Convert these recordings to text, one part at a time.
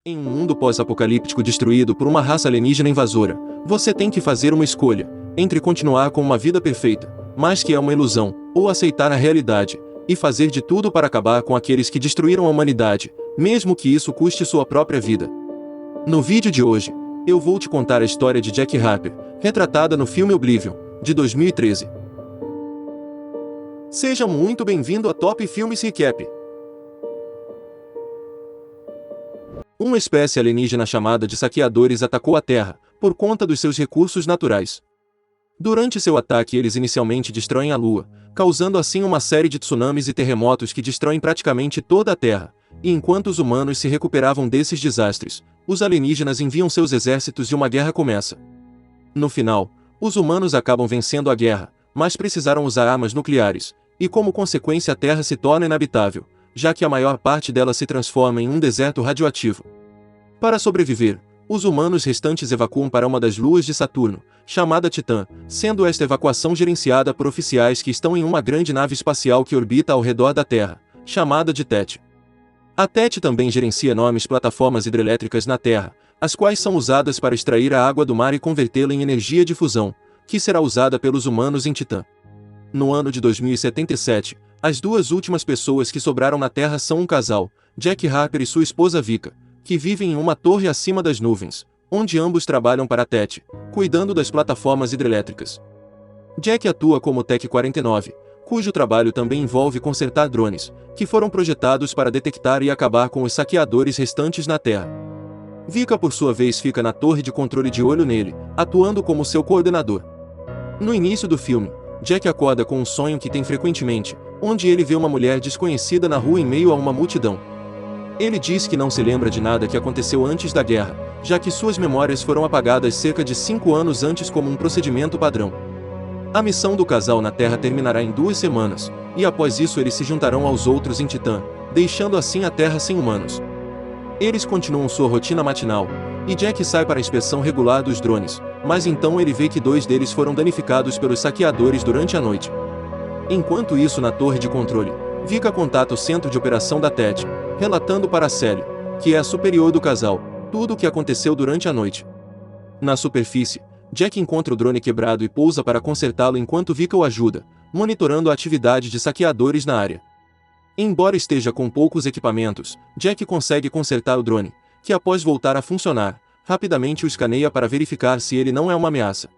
Em um mundo pós-apocalíptico destruído por uma raça alienígena invasora, você tem que fazer uma escolha entre continuar com uma vida perfeita, mas que é uma ilusão, ou aceitar a realidade e fazer de tudo para acabar com aqueles que destruíram a humanidade, mesmo que isso custe sua própria vida. No vídeo de hoje, eu vou te contar a história de Jack Harper, retratada no filme Oblivion, de 2013. Seja muito bem-vindo a Top Filmes Recap. Uma espécie alienígena chamada de saqueadores atacou a Terra, por conta dos seus recursos naturais. Durante seu ataque eles inicialmente destroem a Lua, causando assim uma série de tsunamis e terremotos que destroem praticamente toda a Terra, e enquanto os humanos se recuperavam desses desastres, os alienígenas enviam seus exércitos e uma guerra começa. No final, os humanos acabam vencendo a guerra, mas precisaram usar armas nucleares, e como consequência a Terra se torna inabitável, já que a maior parte dela se transforma em um deserto radioativo. Para sobreviver, os humanos restantes evacuam para uma das luas de Saturno, chamada Titã, sendo esta evacuação gerenciada por oficiais que estão em uma grande nave espacial que orbita ao redor da Terra, chamada de TET. A TET também gerencia enormes plataformas hidrelétricas na Terra, as quais são usadas para extrair a água do mar e convertê-la em energia de fusão, que será usada pelos humanos em Titã. No ano de 2077, as duas últimas pessoas que sobraram na Terra são um casal, Jack Harper e sua esposa Vika, que vivem em uma torre acima das nuvens, onde ambos trabalham para a TET, cuidando das plataformas hidrelétricas. Jack atua como Tech-49, cujo trabalho também envolve consertar drones, que foram projetados para detectar e acabar com os saqueadores restantes na Terra. Vika por sua vez fica na torre de controle de olho nele, atuando como seu coordenador. No início do filme, Jack acorda com um sonho que tem frequentemente, onde ele vê uma mulher desconhecida na rua em meio a uma multidão. Ele diz que não se lembra de nada que aconteceu antes da guerra, já que suas memórias foram apagadas cerca de 5 anos antes como um procedimento padrão. A missão do casal na Terra terminará em 2 semanas, e após isso eles se juntarão aos outros em Titã, deixando assim a Terra sem humanos. Eles continuam sua rotina matinal, e Jack sai para a inspeção regular dos drones, mas então ele vê que 2 deles foram danificados pelos saqueadores durante a noite. Enquanto isso na torre de controle, Vika contata o centro de operação da TET, relatando para Sally, que é a superior do casal, tudo o que aconteceu durante a noite. Na superfície, Jack encontra o drone quebrado e pousa para consertá-lo enquanto Vika o ajuda, monitorando a atividade de saqueadores na área. Embora esteja com poucos equipamentos, Jack consegue consertar o drone, que após voltar a funcionar, rapidamente o escaneia para verificar se ele não é uma ameaça.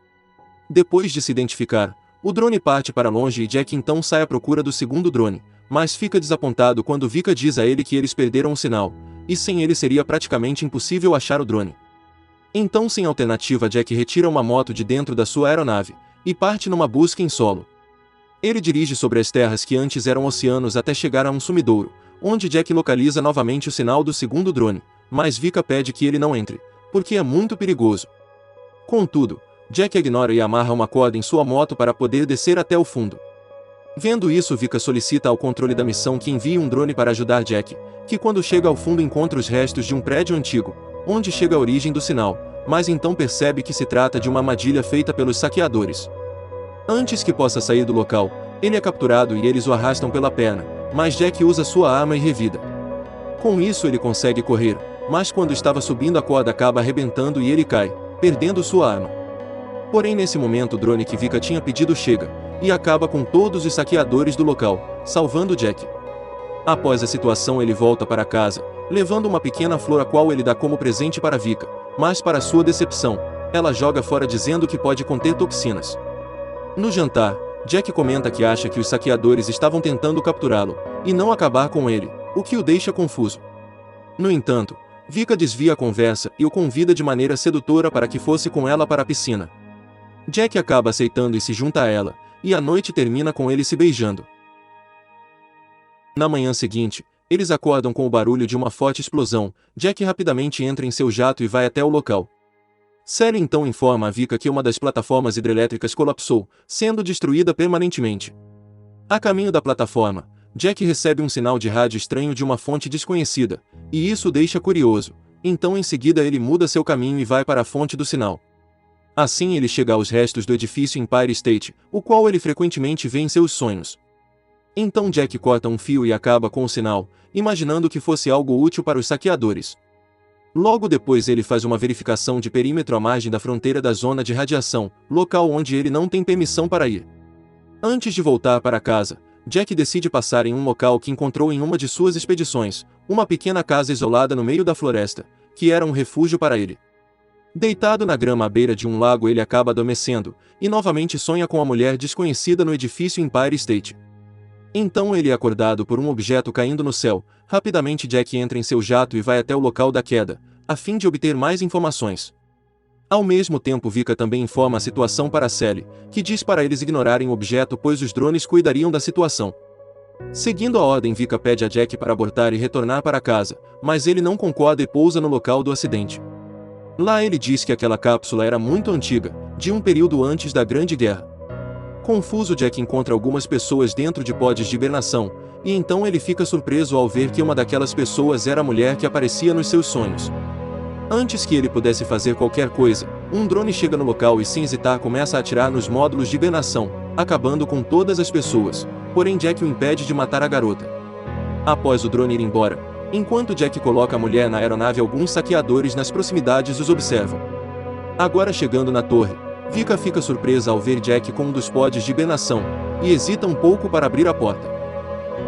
Depois de se identificar, o drone parte para longe e Jack então sai à procura do segundo drone, mas fica desapontado quando Vika diz a ele que eles perderam o sinal, e sem ele seria praticamente impossível achar o drone. Então sem alternativa Jack retira uma moto de dentro da sua aeronave, e parte numa busca em solo. Ele dirige sobre as terras que antes eram oceanos até chegar a um sumidouro, onde Jack localiza novamente o sinal do segundo drone, mas Vika pede que ele não entre, porque é muito perigoso. Contudo, Jack ignora e amarra uma corda em sua moto para poder descer até o fundo. Vendo isso, Vika solicita ao controle da missão que envie um drone para ajudar Jack, que quando chega ao fundo encontra os restos de um prédio antigo, onde chega a origem do sinal, mas então percebe que se trata de uma armadilha feita pelos saqueadores. Antes que possa sair do local, ele é capturado e eles o arrastam pela perna, mas Jack usa sua arma e revida. Com isso ele consegue correr, mas quando estava subindo a corda acaba arrebentando e ele cai, perdendo sua arma. Porém nesse momento o drone que Vika tinha pedido chega, e acaba com todos os saqueadores do local, salvando Jack. Após a situação ele volta para casa, levando uma pequena flor a qual ele dá como presente para Vika, mas para sua decepção, ela joga fora dizendo que pode conter toxinas. No jantar, Jack comenta que acha que os saqueadores estavam tentando capturá-lo, e não acabar com ele, o que o deixa confuso. No entanto, Vika desvia a conversa e o convida de maneira sedutora para que fosse com ela para a piscina. Jack acaba aceitando e se junta a ela, e a noite termina com eles se beijando. Na manhã seguinte, eles acordam com o barulho de uma forte explosão. Jack rapidamente entra em seu jato e vai até o local. Sally então informa a Vika que uma das plataformas hidrelétricas colapsou, sendo destruída permanentemente. A caminho da plataforma, Jack recebe um sinal de rádio estranho de uma fonte desconhecida, e isso o deixa curioso, então em seguida ele muda seu caminho e vai para a fonte do sinal. Assim ele chega aos restos do edifício Empire State, o qual ele frequentemente vê em seus sonhos. Então Jack corta um fio e acaba com o sinal, imaginando que fosse algo útil para os saqueadores. Logo depois ele faz uma verificação de perímetro à margem da fronteira da zona de radiação, local onde ele não tem permissão para ir. Antes de voltar para casa, Jack decide passar em um local que encontrou em uma de suas expedições, uma pequena casa isolada no meio da floresta, que era um refúgio para ele. Deitado na grama à beira de um lago, ele acaba adormecendo, e novamente sonha com a mulher desconhecida no edifício Empire State. Então ele é acordado por um objeto caindo no céu. Rapidamente Jack entra em seu jato e vai até o local da queda, a fim de obter mais informações. Ao mesmo tempo Vika também informa a situação para Sally, que diz para eles ignorarem o objeto pois os drones cuidariam da situação. Seguindo a ordem, Vika pede a Jack para abortar e retornar para casa, mas ele não concorda e pousa no local do acidente. Lá ele diz que aquela cápsula era muito antiga, de um período antes da Grande Guerra. Confuso, Jack encontra algumas pessoas dentro de pods de hibernação, e então ele fica surpreso ao ver que uma daquelas pessoas era a mulher que aparecia nos seus sonhos. Antes que ele pudesse fazer qualquer coisa, um drone chega no local e sem hesitar começa a atirar nos módulos de hibernação, acabando com todas as pessoas, porém Jack o impede de matar a garota. Após o drone ir embora, enquanto Jack coloca a mulher na aeronave, alguns saqueadores nas proximidades os observam. Agora chegando na torre, Vika fica surpresa ao ver Jack com um dos pods de hibernação, e hesita um pouco para abrir a porta.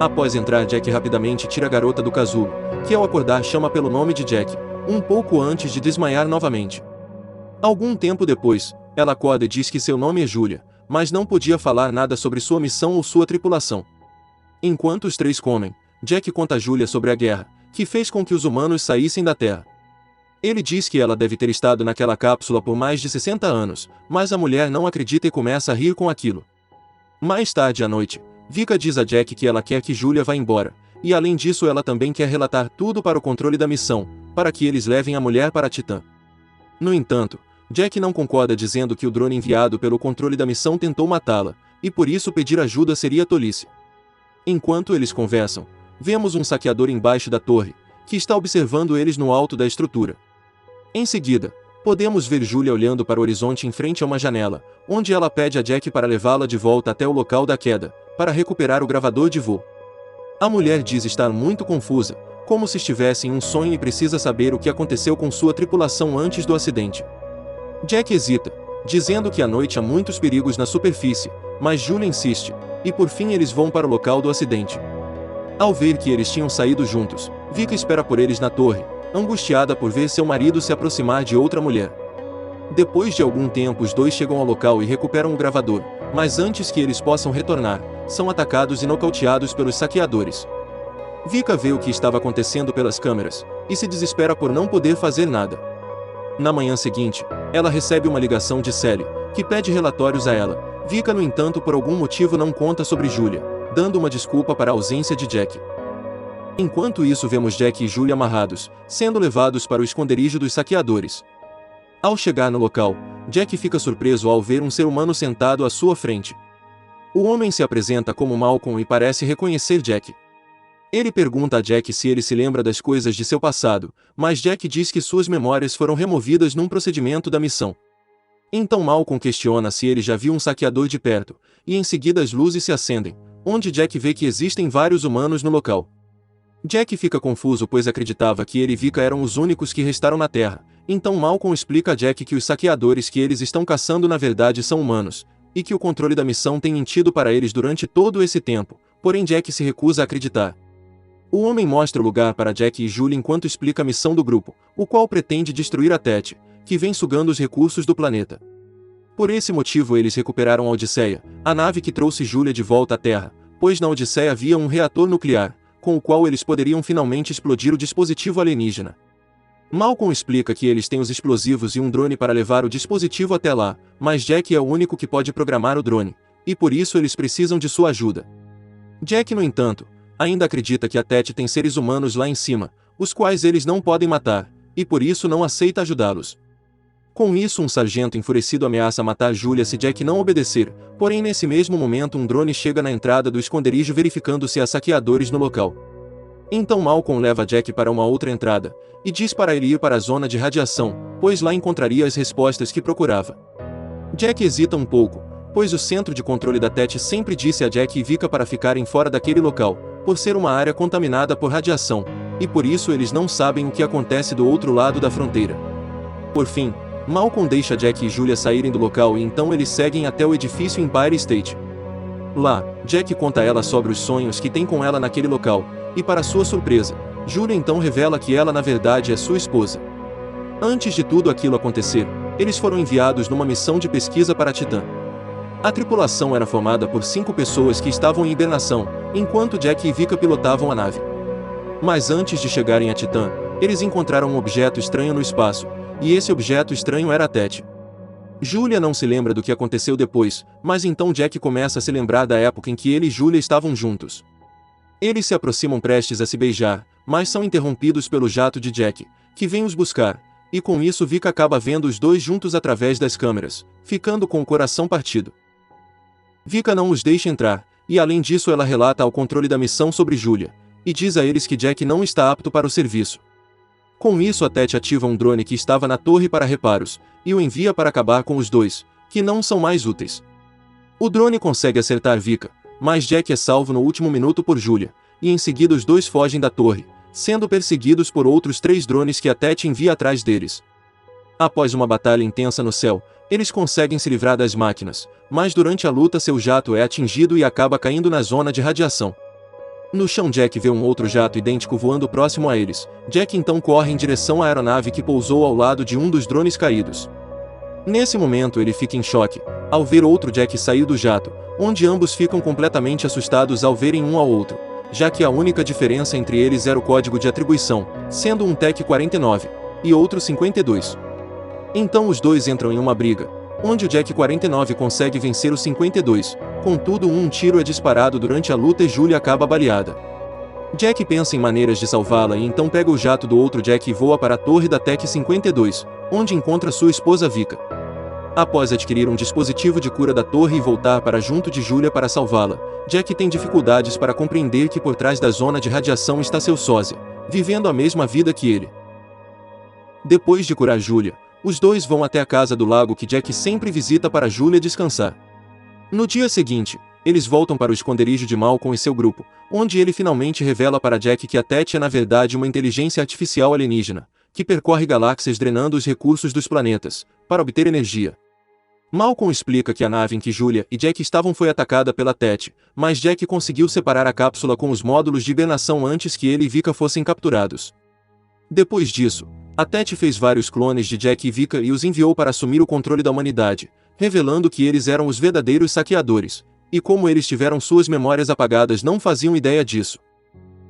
Após entrar, Jack rapidamente tira a garota do casulo, que ao acordar chama pelo nome de Jack, um pouco antes de desmaiar novamente. Algum tempo depois, ela acorda e diz que seu nome é Julia, mas não podia falar nada sobre sua missão ou sua tripulação. Enquanto os três comem, Jack conta a Julia sobre a guerra, que fez com que os humanos saíssem da Terra. Ele diz que ela deve ter estado naquela cápsula por mais de 60 anos, mas a mulher não acredita e começa a rir com aquilo. Mais tarde à noite, Vika diz a Jack que ela quer que Julia vá embora, e além disso ela também quer relatar tudo para o controle da missão, para que eles levem a mulher para Titã. No entanto, Jack não concorda, dizendo que o drone enviado pelo controle da missão tentou matá-la, e por isso pedir ajuda seria tolice. Enquanto eles conversam, vemos um saqueador embaixo da torre, que está observando eles no alto da estrutura. Em seguida, podemos ver Julia olhando para o horizonte em frente a uma janela, onde ela pede a Jack para levá-la de volta até o local da queda, para recuperar o gravador de voo. A mulher diz estar muito confusa, como se estivesse em um sonho, e precisa saber o que aconteceu com sua tripulação antes do acidente. Jack hesita, dizendo que à noite há muitos perigos na superfície, mas Julia insiste, e por fim eles vão para o local do acidente. Ao ver que eles tinham saído juntos, Vika espera por eles na torre, angustiada por ver seu marido se aproximar de outra mulher. Depois de algum tempo os dois chegam ao local e recuperam o gravador, mas antes que eles possam retornar, são atacados e nocauteados pelos saqueadores. Vika vê o que estava acontecendo pelas câmeras, e se desespera por não poder fazer nada. Na manhã seguinte, ela recebe uma ligação de Sally, que pede relatórios a ela. Vika, no entanto, por algum motivo não conta sobre Julia, dando uma desculpa para a ausência de Jack. Enquanto isso, vemos Jack e Julia amarrados, sendo levados para o esconderijo dos saqueadores. Ao chegar no local, Jack fica surpreso ao ver um ser humano sentado à sua frente. O homem se apresenta como Malcolm e parece reconhecer Jack. Ele pergunta a Jack se ele se lembra das coisas de seu passado, mas Jack diz que suas memórias foram removidas num procedimento da missão. Então Malcolm questiona se ele já viu um saqueador de perto, e em seguida as luzes se acendem, onde Jack vê que existem vários humanos no local. Jack fica confuso pois acreditava que ele e Vika eram os únicos que restaram na Terra, então Malcolm explica a Jack que os saqueadores que eles estão caçando na verdade são humanos, e que o controle da missão tem mentido para eles durante todo esse tempo, porém Jack se recusa a acreditar. O homem mostra o lugar para Jack e Julia enquanto explica a missão do grupo, o qual pretende destruir a Tete, que vem sugando os recursos do planeta. Por esse motivo eles recuperaram a Odisseia, a nave que trouxe Julia de volta à Terra, pois na Odisseia havia um reator nuclear, com o qual eles poderiam finalmente explodir o dispositivo alienígena. Malcolm explica que eles têm os explosivos e um drone para levar o dispositivo até lá, mas Jack é o único que pode programar o drone, e por isso eles precisam de sua ajuda. Jack, no entanto, ainda acredita que a Tete tem seres humanos lá em cima, os quais eles não podem matar, e por isso não aceita ajudá-los. Com isso, um sargento enfurecido ameaça matar Julia se Jack não obedecer, porém nesse mesmo momento um drone chega na entrada do esconderijo verificando se há saqueadores no local. Então Malcolm leva Jack para uma outra entrada, e diz para ele ir para a zona de radiação, pois lá encontraria as respostas que procurava. Jack hesita um pouco, pois o centro de controle da Tete sempre disse a Jack e Vika para ficarem fora daquele local, por ser uma área contaminada por radiação, e por isso eles não sabem o que acontece do outro lado da fronteira. Por fim, Malcolm deixa Jack e Julia saírem do local e então eles seguem até o edifício Empire State. Lá, Jack conta a ela sobre os sonhos que tem com ela naquele local, e para sua surpresa, Julia então revela que ela na verdade é sua esposa. Antes de tudo aquilo acontecer, eles foram enviados numa missão de pesquisa para Titã. A tripulação era formada por 5 pessoas que estavam em hibernação, enquanto Jack e Vika pilotavam a nave. Mas antes de chegarem a Titã, eles encontraram um objeto estranho no espaço, e esse objeto estranho era a Tete. Julia não se lembra do que aconteceu depois, mas então Jack começa a se lembrar da época em que ele e Julia estavam juntos. Eles se aproximam prestes a se beijar, mas são interrompidos pelo jato de Jack, que vem os buscar, e com isso Vika acaba vendo os dois juntos através das câmeras, ficando com o coração partido. Vika não os deixa entrar, e além disso ela relata ao controle da missão sobre Julia, e diz a eles que Jack não está apto para o serviço. Com isso a Tete ativa um drone que estava na torre para reparos, e o envia para acabar com os dois, que não são mais úteis. O drone consegue acertar Vika, mas Jack é salvo no último minuto por Julia, e em seguida os dois fogem da torre, sendo perseguidos por outros 3 drones que a Tete envia atrás deles. Após uma batalha intensa no céu, eles conseguem se livrar das máquinas, mas durante a luta seu jato é atingido e acaba caindo na zona de radiação. No chão Jack vê um outro jato idêntico voando próximo a eles. Jack então corre em direção à aeronave que pousou ao lado de um dos drones caídos. Nesse momento ele fica em choque, ao ver outro Jack sair do jato, onde ambos ficam completamente assustados ao verem um ao outro, já que a única diferença entre eles era o código de atribuição, sendo um Tech 49, e outro 52. Então os dois entram em uma briga, onde o Jack 49 consegue vencer o 52, contudo um tiro é disparado durante a luta e Julia acaba baleada. Jack pensa em maneiras de salvá-la e então pega o jato do outro Jack e voa para a torre da Tech 52, onde encontra sua esposa Vika. Após adquirir um dispositivo de cura da torre e voltar para junto de Julia para salvá-la, Jack tem dificuldades para compreender que por trás da zona de radiação está seu sósia, vivendo a mesma vida que ele. Depois de curar Julia, os dois vão até a casa do lago que Jack sempre visita para Julia descansar. No dia seguinte, eles voltam para o esconderijo de Malcolm e seu grupo, onde ele finalmente revela para Jack que a Tete é na verdade uma inteligência artificial alienígena, que percorre galáxias drenando os recursos dos planetas, para obter energia. Malcolm explica que a nave em que Julia e Jack estavam foi atacada pela Tete, mas Jack conseguiu separar a cápsula com os módulos de hibernação antes que ele e Vika fossem capturados. Depois disso, a Tete fez vários clones de Jack e Vika e os enviou para assumir o controle da humanidade, revelando que eles eram os verdadeiros saqueadores, e como eles tiveram suas memórias apagadas não faziam ideia disso.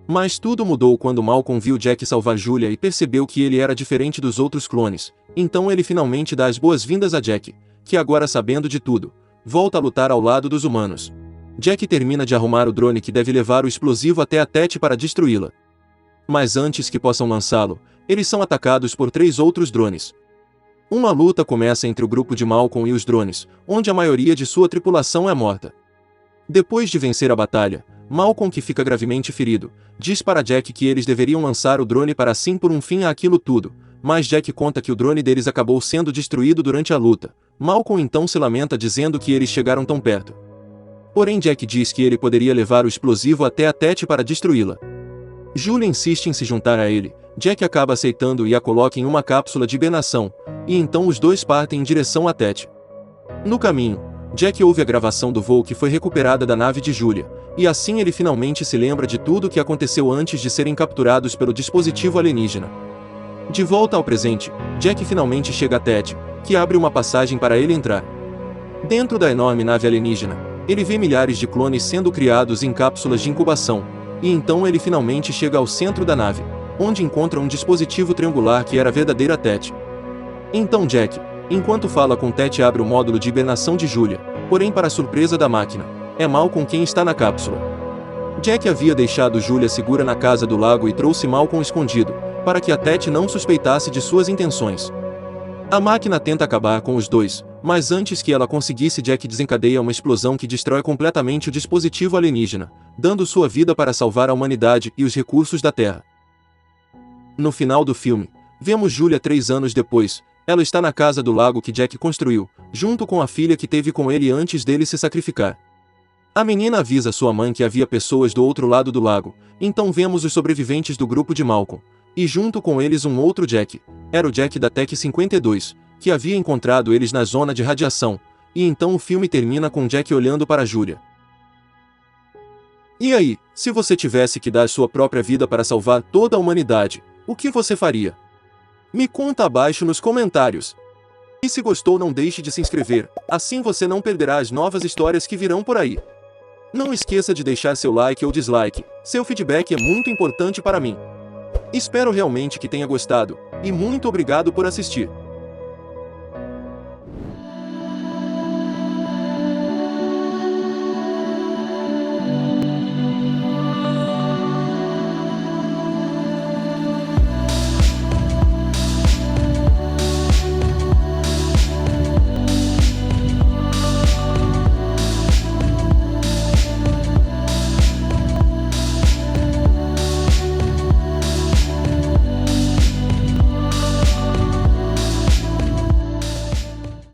Mas tudo mudou quando Malcolm viu Jack salvar Julia e percebeu que ele era diferente dos outros clones, então ele finalmente dá as boas-vindas a Jack, que agora sabendo de tudo, volta a lutar ao lado dos humanos. Jack termina de arrumar o drone que deve levar o explosivo até a Tete para destruí-la. Mas antes que possam lançá-lo, eles são atacados por 3 outros drones. Uma luta começa entre o grupo de Malcolm e os drones, onde a maioria de sua tripulação é morta. Depois de vencer a batalha, Malcolm, que fica gravemente ferido, diz para Jack que eles deveriam lançar o drone para assim pôr um fim àquilo tudo, mas Jack conta que o drone deles acabou sendo destruído durante a luta. Malcolm então se lamenta dizendo que eles chegaram tão perto. Porém Jack diz que ele poderia levar o explosivo até a Tete para destruí-la. Julia insiste em se juntar a ele, Jack acaba aceitando e a coloca em uma cápsula de hibernação, e então os dois partem em direção a Tete. No caminho, Jack ouve a gravação do voo que foi recuperada da nave de Julia, e assim ele finalmente se lembra de tudo o que aconteceu antes de serem capturados pelo dispositivo alienígena. De volta ao presente, Jack finalmente chega a Tete, que abre uma passagem para ele entrar. Dentro da enorme nave alienígena, ele vê milhares de clones sendo criados em cápsulas de incubação, e então ele finalmente chega ao centro da nave, onde encontra um dispositivo triangular que era a verdadeira Tete. Então Jack, enquanto fala com Tete, abre o módulo de hibernação de Julia, porém para surpresa da máquina, é Malcolm quem está na cápsula. Jack havia deixado Julia segura na casa do lago e trouxe Malcolm escondido, para que a Tete não suspeitasse de suas intenções. A máquina tenta acabar com os dois, mas antes que ela conseguisse, Jack desencadeia uma explosão que destrói completamente o dispositivo alienígena, dando sua vida para salvar a humanidade e os recursos da Terra. No final do filme, vemos Julia 3 anos depois. Ela está na casa do lago que Jack construiu, junto com a filha que teve com ele antes dele se sacrificar. A menina avisa sua mãe que havia pessoas do outro lado do lago, então vemos os sobreviventes do grupo de Malcolm, e junto com eles um outro Jack, era o Jack da Tech 52, que havia encontrado eles na zona de radiação, e então o filme termina com Jack olhando para Julia. E aí, se você tivesse que dar sua própria vida para salvar toda a humanidade, o que você faria? Me conta abaixo nos comentários. E se gostou, não deixe de se inscrever, assim você não perderá as novas histórias que virão por aí. Não esqueça de deixar seu like ou dislike, seu feedback é muito importante para mim. Espero realmente que tenha gostado, e muito obrigado por assistir.